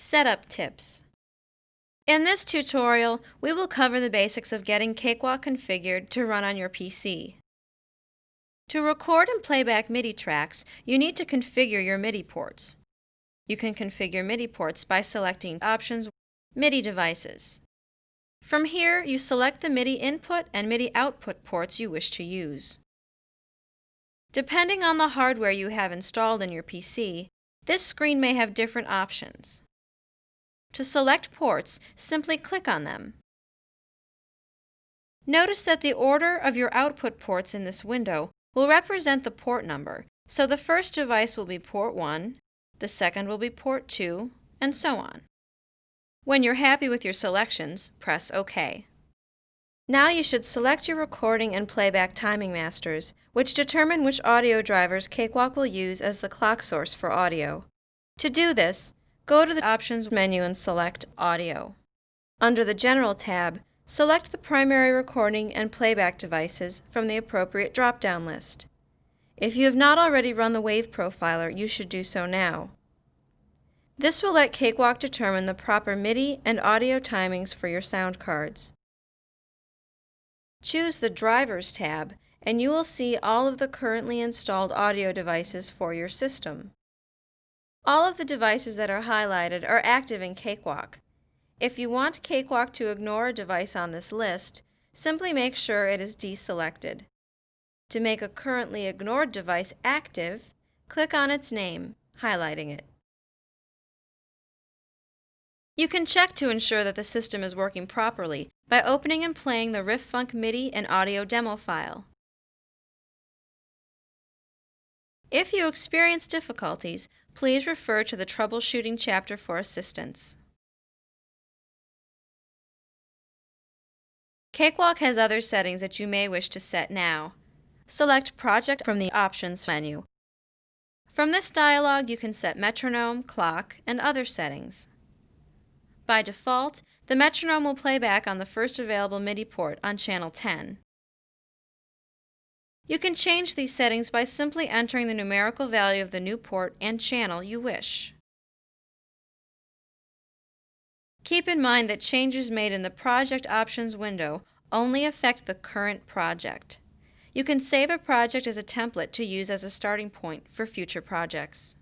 Setup tips. In this tutorial, we will cover the basics of getting Cakewalk configured to run on your PC. To record and playback MIDI tracks, you need to configure your MIDI ports. You can configure MIDI ports by selecting Options, MIDI devices. From here, you select the MIDI input and MIDI output ports you wish to use. Depending on the hardware you have installed in your PC, this screen may have different options. To select ports, simply click on them. Notice that the order of your output ports in this window will represent the port number, so the first device will be port 1, the second will be port 2, and so on. When you're happy with your selections, press OK. Now you should select your recording and playback timing masters, which determine which audio drivers Cakewalk will use as the clock source for audio. To do this, go to the Options menu and select Audio. Under the General tab, select the primary recording and playback devices from the appropriate drop-down list. If you have not already run the Wave Profiler, you should do so now. This will let Cakewalk determine the proper MIDI and audio timings for your sound cards. Choose the Drivers tab, and you will see all of the currently installed audio devices for your system. All of the devices that are highlighted are active in Cakewalk. If you want Cakewalk to ignore a device on this list, simply make sure it is deselected. To make a currently ignored device active, click on its name, highlighting it. You can check to ensure that the system is working properly by opening and playing the RiffFunk MIDI and audio demo file. If you experience difficulties, please refer to the troubleshooting chapter for assistance. Cakewalk has other settings that you may wish to set now. Select Project from the Options menu. From this dialog, you can set metronome, clock, and other settings. By default, the metronome will play back on the first available MIDI port on channel 10. You can change these settings by simply entering the numerical value of the new port and channel you wish. Keep in mind that changes made in the Project Options window only affect the current project. You can save a project as a template to use as a starting point for future projects.